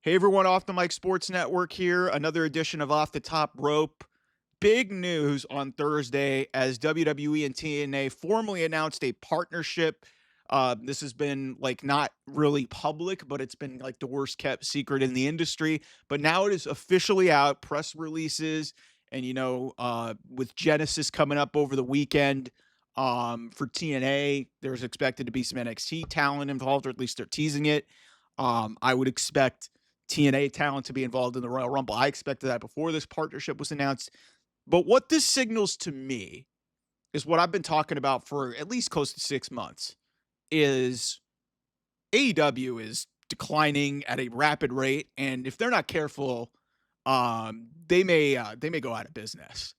Hey everyone, Off the Mic Sports Network here. Another edition of Off the Top Rope. Big news on Thursday as WWE and TNA formally announced a partnership. This has been like not really public, but it's been like the worst kept secret in the industry. But now it is officially out, press releases, and with Genesis coming up over the weekend, for TNA, there's expected to be some NXT talent involved, or at least they're teasing it. I would expect TNA talent to be involved in the Royal Rumble. I expected that before this partnership was announced. But what this signals to me is what I've been talking about for at least close to 6 months is AEW is declining at a rapid rate. And if they're not careful, they may go out of business.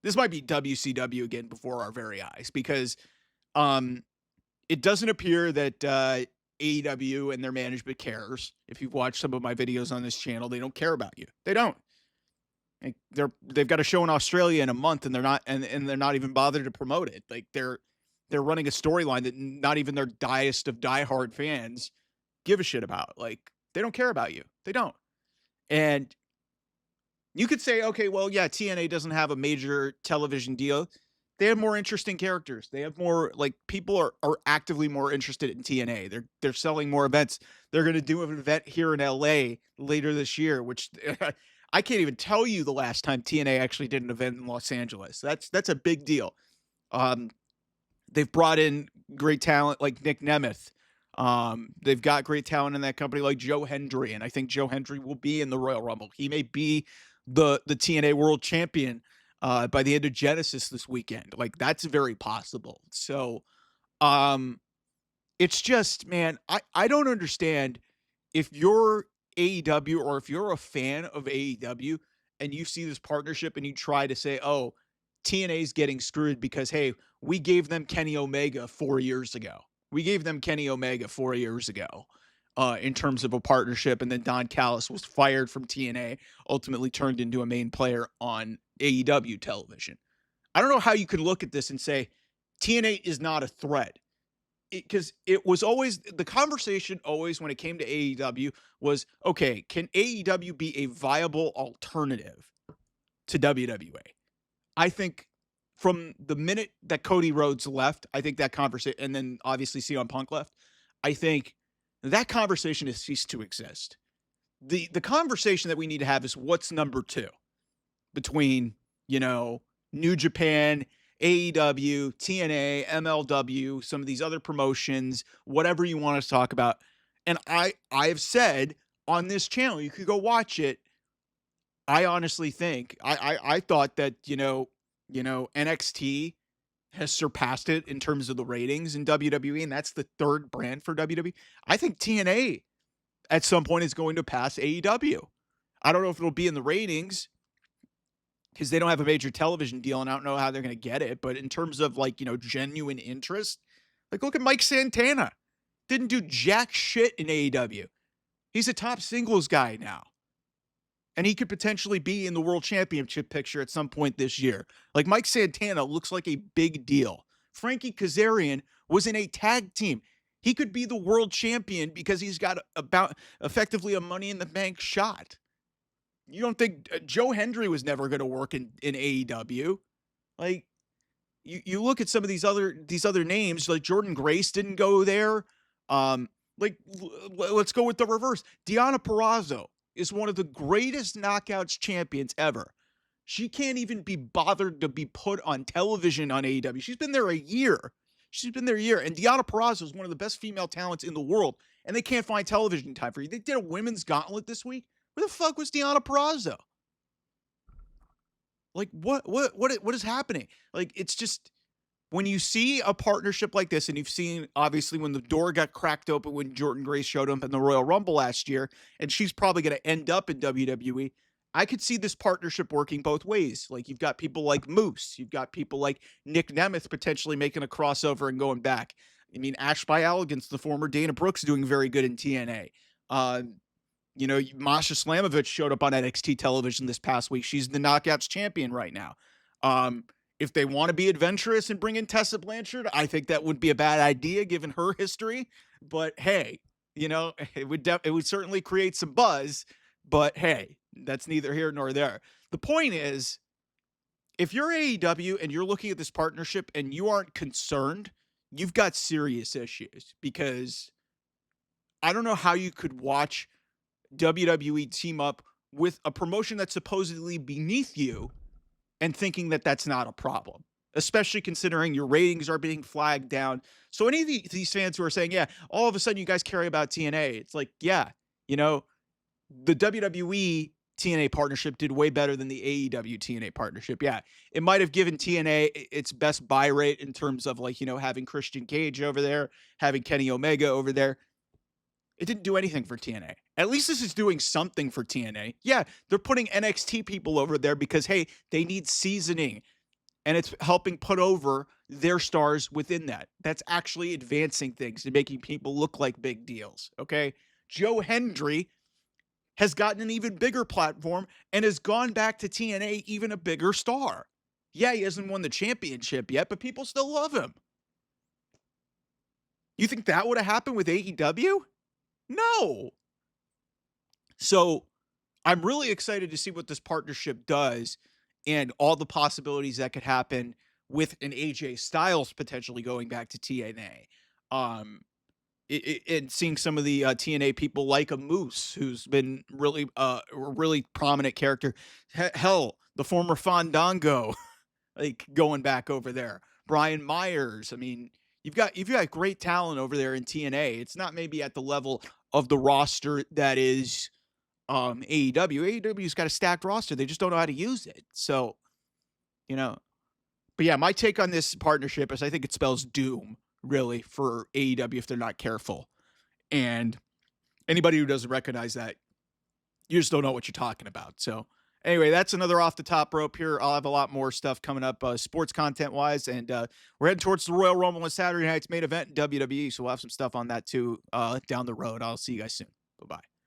This might be WCW again before our very eyes because um, it doesn't appear that AEW and their management cares. If you've watched some of my videos on this channel, they don't care about you. They don't. Like they've got a show in Australia in a month, and they're not even bothered to promote it. Like they're running a storyline that not even their diest of diehard fans give a shit about. Like they don't care about you. They don't. And you could say, okay, well, yeah, TNA doesn't have a major television deal. They have more interesting characters. They have more like people are actively more interested in TNA. They're selling more events. They're going to do an event here in LA later this year, which I can't even tell you the last time TNA actually did an event in Los Angeles. That's a big deal. Um, they've brought in great talent like Nick Nemeth. They've got great talent in that company like Joe Hendry, and I think Joe Hendry will be in the Royal Rumble. He may be the TNA World Champion by the end of Genesis this weekend. Like that's very possible. So um it's just, man, I don't understand if you're AEW or if you're a fan of AEW and you see this partnership and you try to say, oh, TNA's getting screwed because, hey, we gave them Kenny Omega 4 years ago. We gave them Kenny Omega 4 years ago in terms of a partnership. And then Don Callis was fired from TNA, ultimately turned into a main player on AEW television. I don't know how you could look at this and say TNA is not a threat because it was always the conversation always when it came to AEW was, okay, can AEW be a viable alternative to WWE? I think from the minute that Cody Rhodes left, I think that conversation, and then obviously CM Punk left, I think that conversation has ceased to exist. The conversation that we need to have is what's number two between, New Japan, AEW, TNA, MLW, some of these other promotions, whatever you want to talk about. And I've said on this channel, you could go watch it. I honestly think I thought that, NXT has surpassed it in terms of the ratings in WWE, and that's the third brand for WWE. I think TNA at some point is going to pass AEW. I don't know if it'll be in the ratings because they don't have a major television deal, and I don't know how they're going to get it. But in terms of genuine interest, like look at Mike Santana. Didn't do jack shit in AEW. He's a top singles guy now. And he could potentially be in the world championship picture at some point this year. Like Mike Santana looks like a big deal. Frankie Kazarian was in a tag team. He could be the world champion because he's got about effectively a Money in the Bank shot. You don't think Joe Hendry was never going to work in AEW? Like you look at some of these other names, like Jordan Grace didn't go there. Let's go with the reverse. Deonna Purrazzo is one of the greatest knockouts champions ever. She can't even be bothered to be put on television on AEW. She's been there a year. She's been there a year. And Deonna Purrazzo is one of the best female talents in the world. And they can't find television time for you. They did a women's gauntlet this week. Where the fuck was Deonna Purrazzo? Like, what is happening? Like, it's just when you see a partnership like this, and you've seen obviously when the door got cracked open when Jordan Grace showed up in the Royal Rumble last year, and she's probably going to end up in WWE. I could see this partnership working both ways. Like you've got people like Moose, you've got people like Nick Nemeth potentially making a crossover and going back. I mean, Ash by Elegance, the former Dana Brooks, doing very good in TNA. Masha Slamovich showed up on NXT television this past week. She's the Knockouts champion right now. If they want to be adventurous and bring in Tessa Blanchard, I think that would be a bad idea given her history. But hey, You know, it would certainly create some buzz, but hey, that's neither here nor there. The point is, if you're AEW and you're looking at this partnership and you aren't concerned, you've got serious issues because I don't know how you could watch WWE team up with a promotion that's supposedly beneath you and thinking that that's not a problem, especially considering your ratings are being flagged down. So any of these fans who are saying, yeah, all of a sudden you guys care about TNA, it's like, yeah, you know, the WWE TNA partnership did way better than the AEW TNA partnership. Yeah, it might have given TNA its best buy rate in terms of like, you know, having Christian Cage over there, having Kenny Omega over there. It didn't do anything for TNA. At least this is doing something for TNA. Yeah, they're putting NXT people over there because, hey, they need seasoning and it's helping put over their stars within that. That's actually advancing things and making people look like big deals. Okay. Joe Hendry has gotten an even bigger platform and has gone back to TNA even a bigger star. Yeah, he hasn't won the championship yet, but people still love him. You think that would have happened with AEW? No. So I'm really excited to see what this partnership does and all the possibilities that could happen with an AJ Styles potentially going back to TNA. Um, and seeing some of the TNA people like a Moose, who's been a really prominent character. Hell, the former Fandango, like going back over there. Brian Myers. I mean, you've got great talent over there in TNA. It's not maybe at the level of the roster that is AEW. AEW's got a stacked roster. They just don't know how to use it. So, you know, but yeah, my take on this partnership is I think it spells doom really for AEW if they're not careful. And anybody who doesn't recognize that, you just don't know what you're talking about. So anyway, that's another off the top rope here. I'll have a lot more stuff coming up sports content wise. And we're heading towards the Royal Rumble on Saturday night's main event in WWE. So we'll have some stuff on that too down the road. I'll see you guys soon. Bye-bye.